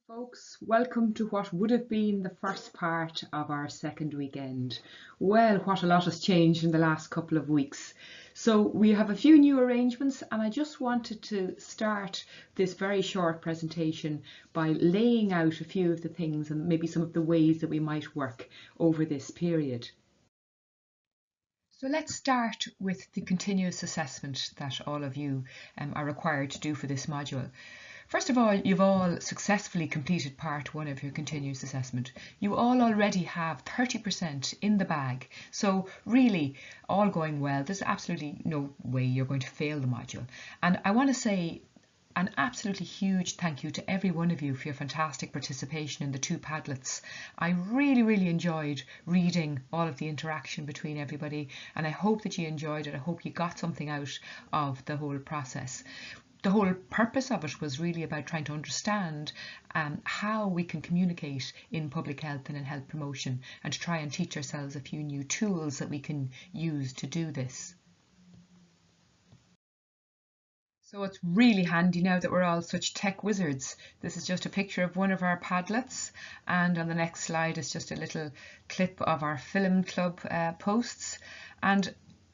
Folks, welcome to what would have been the first part of our second weekend. Well, what a lot has changed in the last couple of weeks. So we have a few new arrangements, and I just wanted to start this very short presentation by laying out a few of the things and maybe some of the ways that we might work over this period. So let's start with the continuous assessment that all of you are required to do for this module. First of all, you've all successfully completed part 1 of your continuous assessment. You all already have 30% in the bag. So really, all going well. There's absolutely no way you're going to fail the module. And I want to say an absolutely huge thank you to every one of you for your fantastic participation in the 2 Padlets. I really enjoyed reading all of the interaction between everybody, and I hope that you enjoyed it. I hope you got something out of the whole process. The whole purpose of it was really about trying to understand how we can communicate in public health and in health promotion, and to try and teach ourselves a few new tools that we can use to do this. So it's really handy now that we're all such tech wizards. This is just a picture of one of our Padlets, and on the next slide is just a little clip of our Film Club posts. And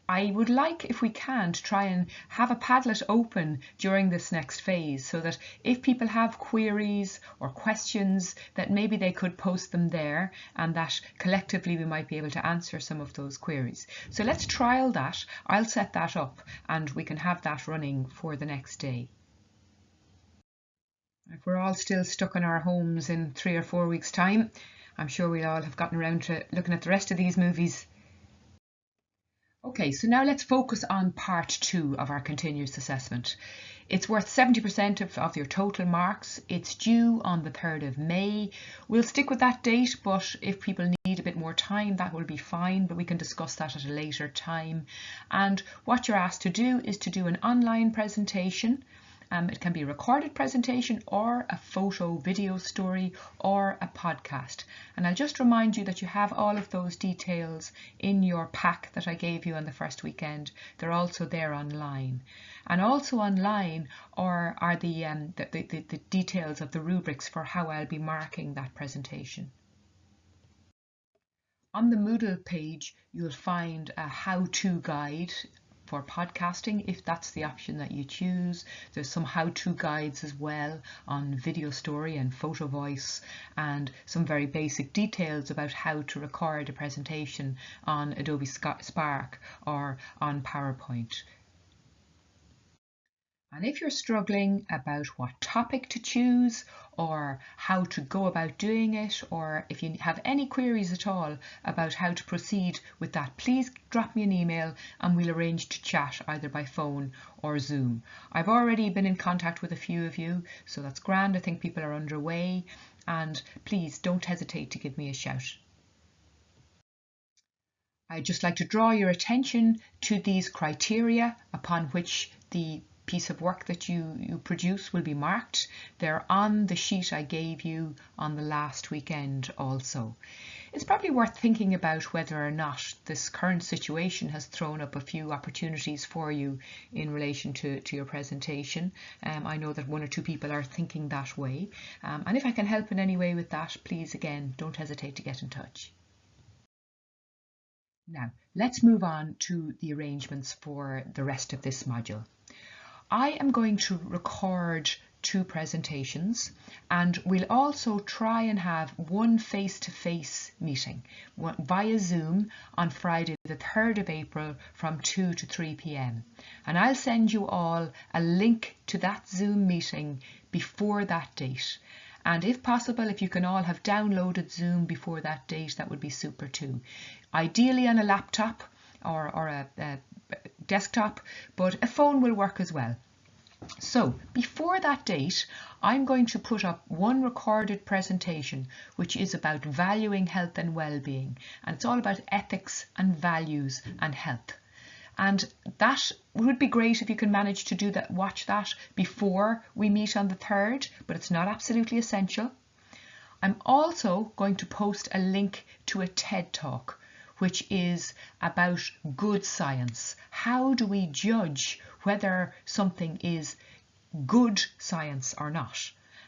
I would like, if we can, to try and have a Padlet open during this next phase, so that if people have queries or questions, that maybe they could post them there, and that collectively we might be able to answer some of those queries. So let's trial that. I'll set that up and we can have that running for the next day. If we're all still stuck in our homes in 3 or 4 weeks' time, I'm sure we'll all have gotten around to looking at the rest of these movies. Okay, so now let's focus on part 2 of our continuous assessment. It's worth 70% of your total marks. It's due on the 3rd of May. We'll stick with that date, but if people need a bit more time, that will be fine, but we can discuss that at a later time. And what you're asked to do is to do an online presentation. It can be a recorded presentation or a photo video story or a podcast. And I'll just remind you that you have all of those details in your pack that I gave you on the first weekend. They're also there online. And also online are the details of the rubrics for how I'll be marking that presentation. On the Moodle page, you'll find a how-to guide for podcasting, if that's the option that you choose. There's some how-to guides as well on video story and photo voice, and some very basic details about how to record a presentation on Adobe Spark or on PowerPoint. And if you're struggling about what topic to choose or how to go about doing it, or if you have any queries at all about how to proceed with that, please drop me an email and we'll arrange to chat either by phone or Zoom. I've already been in contact with a few of you, so that's grand. I think people are underway, and please don't hesitate to give me a shout. I'd just like to draw your attention to these criteria upon which the piece of work that you produce will be marked. They're on the sheet I gave you on the last weekend also. It's probably worth thinking about whether or not this current situation has thrown up a few opportunities for you in relation to your presentation. I know that 1 or 2 people are thinking that way. And if I can help in any way with that, please again, don't hesitate to get in touch. Now, let's move on to the arrangements for the rest of this module. I am going to record 2 presentations, and we'll also try and have one face-to-face meeting via Zoom on Friday the 3rd of April from 2 to 3 p.m. And I'll send you all a link to that Zoom meeting before that date. And if possible, if you can all have downloaded Zoom before that date, that would be super too. Ideally on a laptop or a desktop, but a phone will work as well. So before that date, I'm going to put up one recorded presentation which is about valuing health and well-being, and it's all about ethics and values and health. And that would be great if you can manage to do that, watch that before we meet on the 3rd, but it's not absolutely essential. I'm also going to post a link to a TED Talk, which is about good science. How do we judge whether something is good science or not?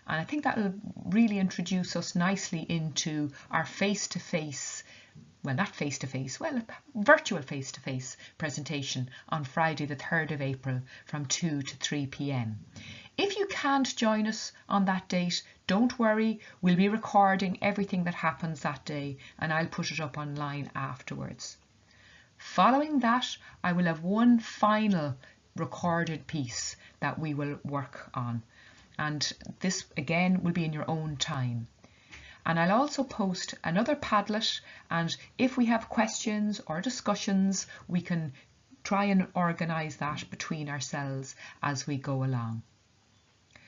And I think that will really introduce us nicely into our face-to-face, well, not face-to-face, well, virtual face-to-face presentation on Friday the 3rd of April from 2 to 3 p.m. If you can't join us on that date, don't worry, we'll be recording everything that happens that day and I'll put it up online afterwards. Following that, I will have one final recorded piece that we will work on, and this again will be in your own time. And I'll also post another Padlet, and if we have questions or discussions, we can try and organise that between ourselves as we go along.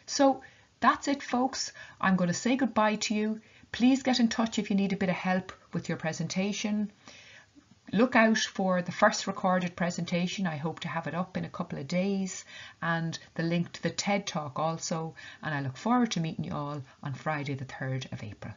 So that's it, folks. I'm going to say goodbye to you. Please get in touch if you need a bit of help with your presentation. Look out for the first recorded presentation. I hope to have it up in a couple of days, and the link to the TED Talk also. And I look forward to meeting you all on Friday the 3rd of April.